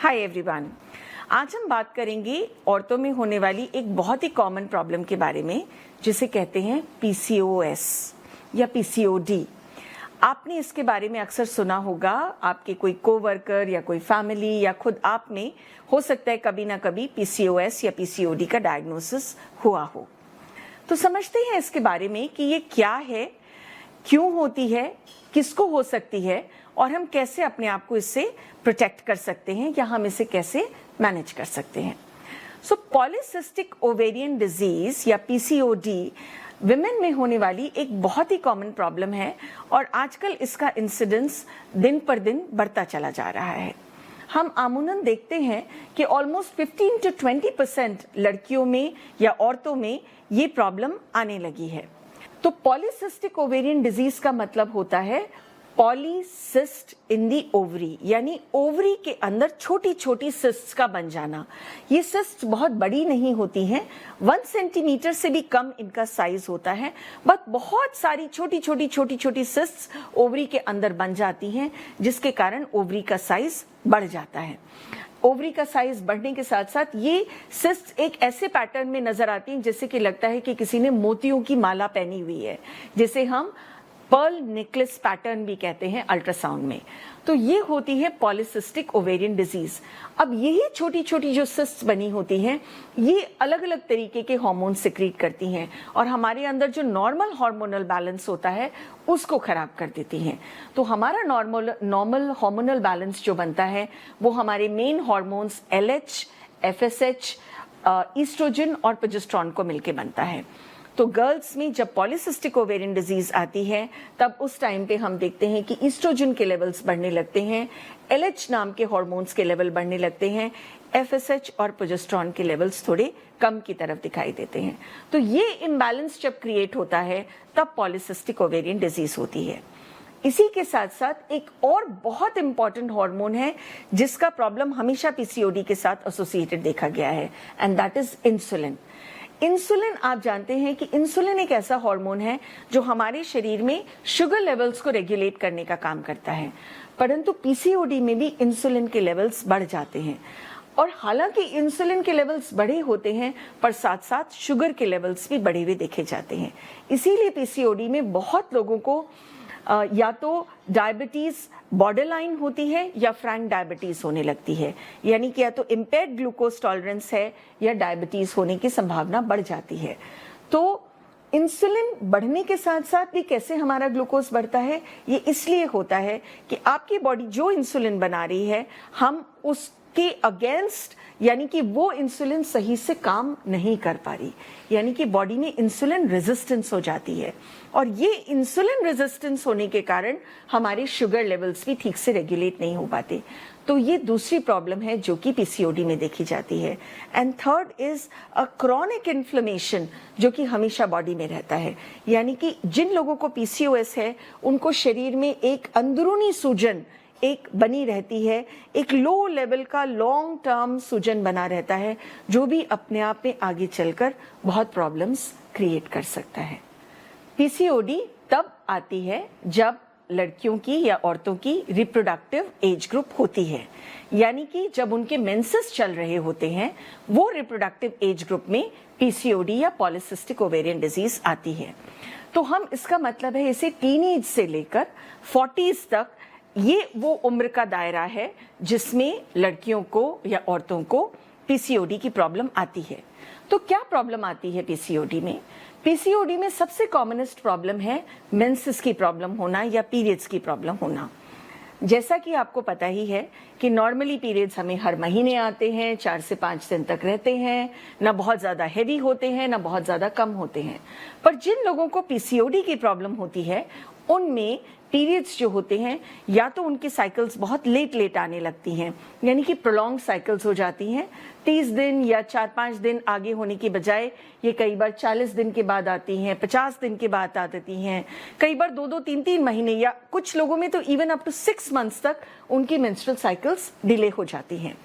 Hi everyone. आज हम बात करेंगे औरतों में होने वाली एक बहुत ही कॉमन प्रॉब्लम के बारे में, जिसे कहते हैं पीसीओएस या पीसीओडी। आपने इसके बारे में अक्सर सुना होगा। आपके कोई कोवर्कर या कोई फैमिली या खुद आप में हो सकता है कभी ना कभी पीसीओएस या पीसीओडी का डायग्नोसिस हुआ हो। तो समझते हैं इसके बारे में कि ये क्या है, क्यों होती है, किसको हो सकती है और हम कैसे अपने आप को इससे प्रोटेक्ट कर सकते हैं या हम इसे कैसे मैनेज कर सकते हैं। सो पॉलीसिस्टिक ओवेरियन डिजीज या पीसीओडी विमेन में होने वाली एक बहुत ही कॉमन प्रॉब्लम है और आजकल इसका इंसिडेंस दिन पर दिन बढ़ता चला जा रहा है। हम आमूनन देखते हैं कि ऑलमोस्ट 15 to 20% लड़कियों में या औरतों में ये प्रॉब्लम आने लगी है। तो पॉलीसिस्टिक ओवेरियन डिजीज का मतलब होता है पॉलीसिस्ट इन दी ओवरी, यानी ओवरी के अंदर छोटी छोटी सिस्ट्स का बन जाना। ये सिस्ट्स बहुत बड़ी नहीं होती हैं, 1 सेंटीमीटर से भी कम इनका साइज होता है, बट बहुत सारी छोटी छोटी सिस्ट्स ओवरी के अंदर बन जाती हैं, जिसके कारण ओवरी का साइज बढ़ जाता है। ओवरी का साइज बढ़ने के साथ साथ ये सिस्ट एक ऐसे पैटर्न में नजर आती हैं जैसे कि लगता है कि किसी ने मोतियों की माला पहनी हुई है, जिसे हम पर्ल नेकलेस पैटर्न भी कहते हैं अल्ट्रासाउंड में। तो ये होती है पॉलीसिस्टिक ओवेरियन डिजीज। अब यही छोटी छोटी जो सिस्ट बनी होती हैं, ये अलग अलग तरीके के हार्मोन सिक्रीट करती हैं और हमारे अंदर जो नॉर्मल हार्मोनल बैलेंस होता है उसको खराब कर देती हैं। तो हमारा नॉर्मल हार्मोनल बैलेंस जो बनता है वो हमारे main hormones LH, FSH, oestrogen और प्रोजेस्टेरोन को मिलके बनता है। तो गर्ल्स में जब पॉलीसिस्टिक ओवेरियन डिजीज आती है तब उस टाइम पे हम देखते हैं कि ईस्ट्रोजन के लेवल्स बढ़ने लगते हैं, एलएच नाम के हार्मोन्स के लेवल बढ़ने लगते हैं, एफएसएच और प्रोजेस्टेरोन के लेवल्स थोड़े कम की तरफ दिखाई देते हैं। तो ये इम्बैलेंस जब क्रिएट होता है तब पॉलीसिस्टिक ओवेरियन डिजीज होती है। इसी के साथ साथ एक और बहुत इंपॉर्टेंट हार्मोन है जिसका प्रॉब्लम हमेशा पीसीओडी के साथ एसोसिएटेड देखा गया है, and that is insulin. Insulin, आप जानते हैं कि इंसुलिन एक ऐसा हार्मोन है जो हमारे शरीर में शुगर लेवल्स को रेगुलेट करने का काम करता है, परंतु पीसीओडी में भी इंसुलिन के लेवल्स बढ़ जाते हैं। और हालांकि इंसुलिन के लेवल्स बढ़े होते हैं पर साथ साथ शुगर के लेवल्स भी बढ़े हुए देखे जाते हैं। इसीलिए पीसीओडी में बहुत लोगों को या तो डायबिटीज बॉर्डरलाइन होती है या फ्रैंक डायबिटीज होने लगती है, यानी कि या तो इम्पेयर्ड ग्लूकोज टॉलरेंस है या डायबिटीज होने की संभावना बढ़ जाती है। तो इंसुलिन बढ़ने के साथ साथ भी कैसे हमारा ग्लूकोज बढ़ता है, ये इसलिए होता है कि आपकी बॉडी जो इंसुलिन बना रही है, हम उसके अगेंस्ट, यानी कि वो इंसुलिन सही से काम नहीं कर पा रही, यानी कि बॉडी में इंसुलिन रेजिस्टेंस हो जाती है और ये इंसुलिन रेजिस्टेंस होने के कारण हमारे शुगर लेवल्स भी ठीक से रेगुलेट नहीं हो पाते। तो ये दूसरी प्रॉब्लम है जो कि पीसीओडी में देखी जाती है। And third is a chronic inflammation, जो कि हमेशा बॉडी में रहता है, यानी कि जिन लोगों को पीसीओएस है उनको शरीर में एक अंदरूनी सूजन एक बनी रहती है, एक लो लेवल का लॉन्ग टर्म सूजन बना रहता है, जो भी अपने आप में आगे चलकर बहुत प्रॉब्लम्स क्रिएट कर सकता है। पीसीओडी तब आती है जब लड़कियों की या औरतों की रिप्रोडक्टिव एज ग्रुप होती है, यानी कि जब उनके मेंसेस चल रहे होते हैं, वो रिप्रोडक्टिव एज ग्रुप में पीसीओडी या पॉलीसिस्टिक ओवेरियन डिजीज आती है। तो हम, इसका मतलब है इसे टीनेज से लेकर 40s तक, ये वो उम्र का दायरा है जिसमें लड़कियों को या औरतों को पीसीओडी की प्रॉब्लम आती है। तो क्या प्रॉब्लम आती है पीसीओडी में? पीसीओडी में सबसे कॉमनेस्ट प्रॉब्लम है मेंसेस की प्रॉब्लम होना या पीरियड्स की प्रॉब्लम होना। जैसा कि आपको पता ही है कि नॉर्मली पीरियड्स हमें हर महीने आते हैं, 4 से 5 दिन तक रहते हैं, ना बहुत ज्यादा हैवी होते हैं ना बहुत ज्यादा कम होते हैं। पर जिन लोगों को पीसीओडी की प्रॉब्लम होती है उनमें पीरियड्स जो होते हैं, या तो उनकी साइकिल्स बहुत लेट आने लगती हैं, यानी कि प्रोलॉन्ग साइकिल्स हो जाती हैं। 30 दिन या 4-5 दिन आगे होने की बजाय ये कई बार 40 दिन के बाद आती हैं, 50 दिन के बाद आती हैं, कई बार 2-2, 3-3 महीने या कुछ लोगों में तो इवन अप टू 6 मंथ्स तक उनकी मेंस्ट्रुअल साइकिल्स डिले हो जाती हैं।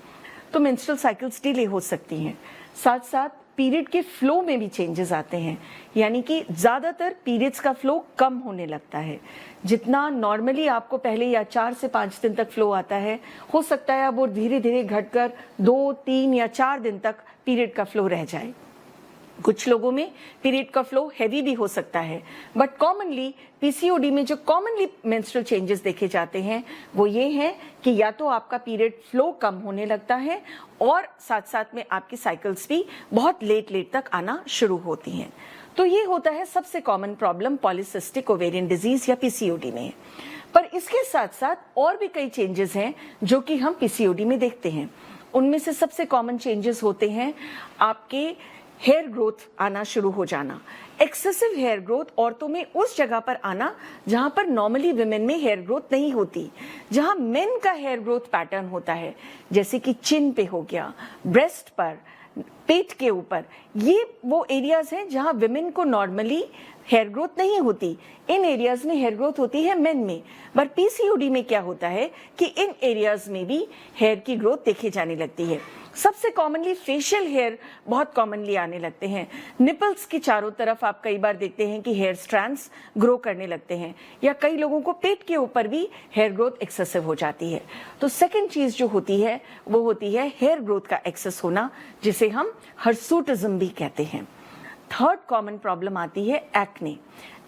तो मेंस्ट्रुअल साइकिल्स डिले हो सकती हैं। साथ साथ पीरियड के फ्लो में भी चेंजेस आते हैं, यानी कि ज़्यादातर पीरियड्स का फ्लो कम होने लगता है। जितना नॉर्मली आपको पहले या 4 से 5 दिन तक फ्लो आता है, हो सकता है अब वो धीरे धीरे घटकर 2, 3 या 4 दिन तक पीरियड का फ्लो रह जाए। कुछ लोगों में पीरियड का फ्लो हैवी भी हो सकता है, बट कॉमनली पीसीओडी में जो कॉमनली मेंस्ट्रुअल चेंजेस देखे जाते हैं वो ये हैं कि या तो आपका पीरियड फ्लो कम होने लगता है और साथ साथ में आपकी साइकिल्स भी बहुत लेट तक आना शुरू होती हैं। तो ये होता है सबसे common problem polycystic ovarian disease या पीसीओडी में। पर इसके साथ साथ और भी कई चेंजेस हैं जो कि हम पीसीओडी में देखते हैं। उनमें से सबसे कॉमन चेंजेस होते हैं आपके हेयर ग्रोथ आना शुरू हो जाना। एक्सेसिव हेयर ग्रोथ औरतों में उस जगह पर आना जहां पर नॉर्मली विमेन में हेयर ग्रोथ नहीं होती, जहां मेन का हेयर ग्रोथ पैटर्न होता है, जैसे कि चिन पे हो गया, ब्रेस्ट पर, पेट के ऊपर। ये वो एरियाज हैं जहां विमेन को नॉर्मली हेयर ग्रोथ नहीं होती। इन एरियाज में हेयर ग्रोथ होती है मेन में। पर पीसीओडी में क्या होता है कि इन एरियाज में भी हेयर की ग्रोथ देखी जाने लगती है। सबसे कॉमनली फेशियल हेयर बहुत कॉमनली आने लगते हैं। निपल्स की चारों तरफ आप कई बार देखते हैं कि हेयर स्ट्रैंड्स ग्रो करने लगते हैं, या कई लोगों को पेट के ऊपर भी हेयर ग्रोथ एक्सेसिव हो जाती है। तो सेकंड चीज जो होती है वो होती है हेयर ग्रोथ का एक्सेस होना, जिसे हम हर्सूटिज्म भी कहते हैं। थर्ड कॉमन प्रॉब्लम आती है एक्ने।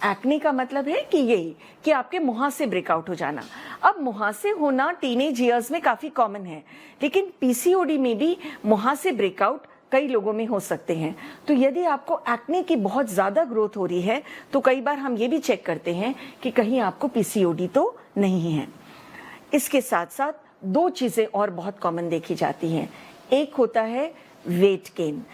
एक्ने का मतलब है कि यही कि आपके मुहासे ब्रेकआउट हो जाना। अब मुहासे होना टीनेज ईयर्स में काफी कॉमन है, लेकिन पीसीओडी में भी मुहासे ब्रेकआउट कई लोगों में हो सकते हैं। तो यदि आपको एक्ने की बहुत ज्यादा ग्रोथ हो रही है तो कई बार हम ये भी चेक करते हैं कि कहीं आपको पीसीओडी तो नहीं है। इसके साथ साथ दो चीजें और बहुत कॉमन देखी जाती हैं। एक होता है weight gain.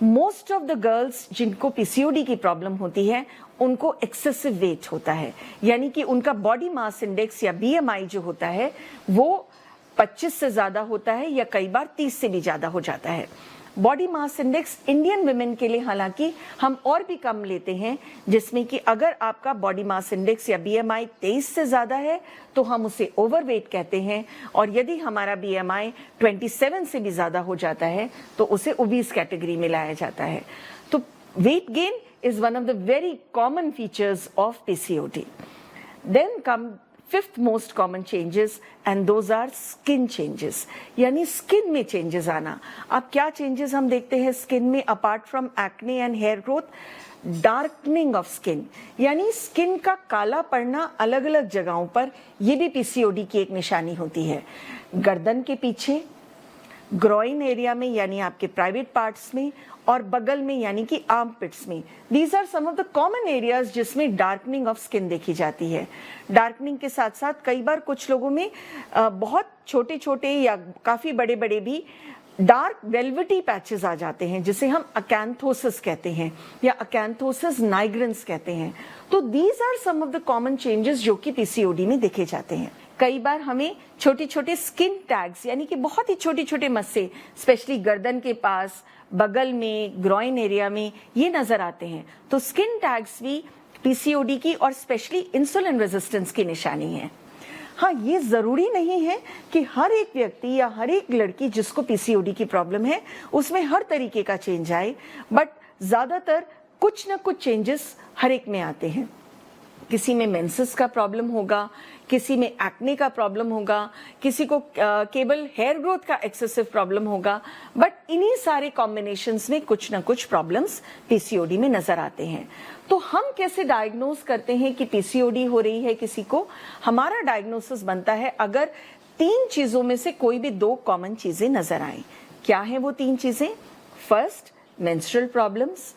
Most of the girls जिनको पीसीओडी की प्रॉब्लम होती है उनको एक्सेसिव वेट होता है, यानी कि उनका बॉडी मास इंडेक्स या बीएमआई जो होता है वो 25 से ज्यादा होता है या कई बार 30 से भी ज्यादा हो जाता है। Body mass index Indian women के लिए हालांकि हम और भी कम लेते हैं, जिसमें कि अगर आपका बॉडी मास इंडेक्स या बीएमआई 23 से ज्यादा है तो हम उसे ओवरवेट कहते हैं, और यदि हमारा बीएमआई 27 से भी ज्यादा हो जाता है तो उसे ओबीस कैटेगरी में लाया जाता है। तो weight gain is one of the very common features of PCOD. Then come fifth most common changes and those are skin changes, यानी skin में changes आना। अब क्या changes हम देखते हैं skin में apart from acne and hair growth? Darkening of skin, यानी स्किन का काला पड़ना अलग अलग जगहों पर, यह भी पीसीओडी की एक निशानी होती है। गर्दन के पीछे, ग्रोइन एरिया में यानी आपके प्राइवेट पार्ट्स में, और बगल में यानी कि आर्मपिट्स में। These are some of the common areas जिसमें डार्कनिंग ऑफ स्किन देखी जाती है। डार्कनिंग के साथ साथ कई बार कुछ लोगों में बहुत छोटे छोटे या काफी बड़े बड़े भी डार्क वेलवेटी पैचेस आ जाते हैं, जिसे हम अकैंथोसिस कहते हैं या अकैंथोसिस नाइग्रेंस कहते हैं। तो these are some of the common changes जो कि पीसीओडी में देखे जाते हैं। कई बार हमें छोटे छोटे स्किन टैग्स यानी कि बहुत ही छोटे छोटे मस्से, स्पेशली गर्दन के पास, बगल में, ग्रोइन एरिया में ये नजर आते हैं। तो स्किन टैग्स भी पीसीओडी की और स्पेशली इंसुलिन रेजिस्टेंस की निशानी है। हाँ, ये जरूरी नहीं है कि हर एक व्यक्ति या हर एक लड़की जिसको पीसीओडी की प्रॉब्लम है उसमें हर तरीके का चेंज आए, बट ज्यादातर कुछ ना कुछ चेंजेस हर एक में आते हैं। किसी में मेंसेस का प्रॉब्लम होगा, किसी में एक्ने का प्रॉब्लम होगा, किसी को केवल हेयर ग्रोथ का एक्सेसिव प्रॉब्लम होगा, बट इन्हीं सारे कॉम्बिनेशंस में कुछ ना कुछ प्रॉब्लम्स पीसीओडी में नजर आते हैं। तो हम कैसे डायग्नोज करते हैं कि पीसीओडी हो रही है किसी को? हमारा डायग्नोसिस बनता है अगर 3 चीजों में से कोई भी 2 कॉमन चीजें नजर आए। क्या है वो 3 चीजें? First, menstrual problems.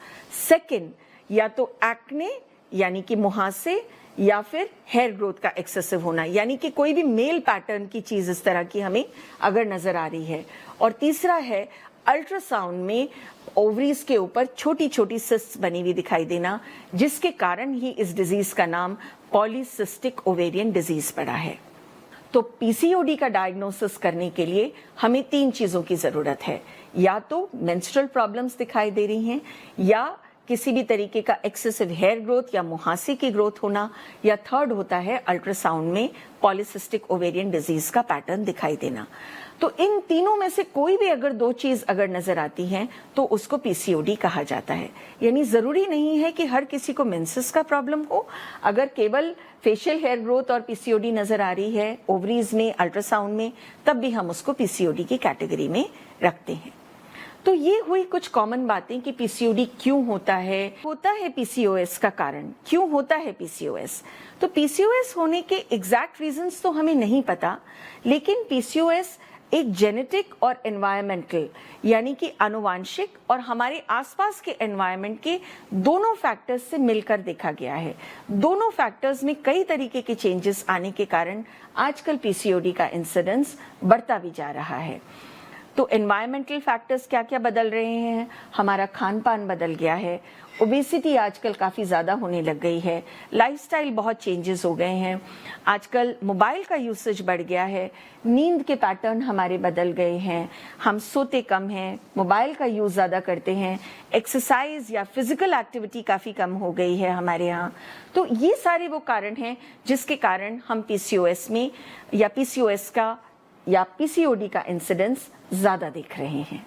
सेकेंड, या तो एक्ने यानी कि मुहासे, या फिर हेयर ग्रोथ का एक्सेसिव होना, यानी कि कोई भी मेल पैटर्न की चीज इस तरह की हमें अगर नजर आ रही है। और तीसरा है अल्ट्रासाउंड में ओवरीज के ऊपर छोटी छोटी सिस्ट्स बनी हुई दिखाई देना, जिसके कारण ही इस डिजीज का नाम पॉलीसिस्टिक ओवेरियन डिजीज पड़ा है। तो पीसीओडी का डायग्नोसिस करने के लिए हमें 3 चीजों की जरूरत है। या तो मेंस्ट्रुअल प्रॉब्लम्स दिखाई दे रही हैं, या किसी भी तरीके का एक्सेसिव हेयर ग्रोथ या मुहासे की ग्रोथ होना, या थर्ड होता है अल्ट्रासाउंड में पॉलीसिस्टिक ओवेरियन डिजीज का पैटर्न दिखाई देना। तो इन तीनों में से कोई भी अगर दो चीज अगर नजर आती हैं तो उसको पीसीओडी कहा जाता है। यानी जरूरी नहीं है कि हर किसी को मेंसेस का प्रॉब्लम हो। अगर केवल फेशियल हेयर ग्रोथ और पीसीओडी नजर आ रही है ओवरीज में अल्ट्रासाउंड में, तब भी हम उसको पीसीओडी की कैटेगरी में रखते हैं। तो ये हुई कुछ कॉमन बातें कि पीसीओडी क्यों होता है पीसीओएस का कारण, क्यों होता है पीसीओएस। तो पीसीओएस होने के एग्जैक्ट रीजंस तो हमें नहीं पता, लेकिन पीसीओएस एक जेनेटिक और एनवायरमेंटल यानी कि आनुवांशिक और हमारे आसपास के एनवायरमेंट के दोनों फैक्टर्स से मिलकर देखा गया है। दोनों फैक्टर्स में कई तरीके के चेंजेस आने के कारण आजकल पीसीओडी का इंसिडेंस बढ़ता भी जा रहा है। तो एनवायरमेंटल फैक्टर्स क्या क्या बदल रहे हैं, हमारा खान पान बदल गया है, ओबेसिटी आजकल काफ़ी ज़्यादा होने लग गई है, लाइफस्टाइल बहुत चेंजेस हो गए हैं, आजकल मोबाइल का यूसेज बढ़ गया है, नींद के पैटर्न हमारे बदल गए हैं, हम सोते कम हैं, मोबाइल का यूज़ ज़्यादा करते हैं, एक्सरसाइज या फिजिकल एक्टिविटी काफ़ी कम हो गई है हमारे यहाँ। तो ये सारे वो कारण हैं जिसके कारण हम पीसीओएस में या पीसीओएस का या पीसीओडी का इंसिडेंस ज्यादा देख रहे हैं।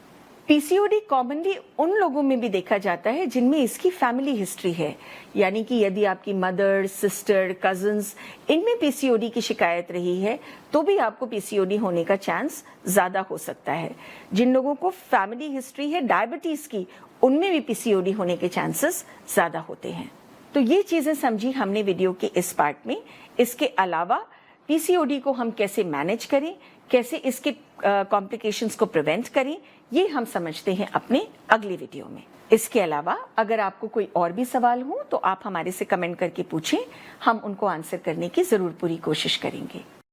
पीसीओडी कॉमनली उन लोगों में भी देखा जाता है जिनमें इसकी फैमिली हिस्ट्री है, यानी कि यदि आपकी मदर, सिस्टर, कजिन्स इनमें पीसीओडी की शिकायत रही है तो भी आपको पीसीओडी होने का चांस ज्यादा हो सकता है। जिन लोगों को फैमिली हिस्ट्री है डायबिटीज की, उनमें भी पीसीओडी होने के चांसेस ज्यादा होते हैं। तो ये चीजें समझी हमने वीडियो के इस पार्ट में। इसके अलावा पीसीओडी को हम कैसे मैनेज करें, कैसे इसके कॉम्प्लिकेशंस को प्रिवेंट करें, ये हम समझते हैं अपने अगले वीडियो में। इसके अलावा अगर आपको कोई और भी सवाल हो तो आप हमारे से कमेंट करके पूछें, हम उनको आंसर करने की जरूर पूरी कोशिश करेंगे।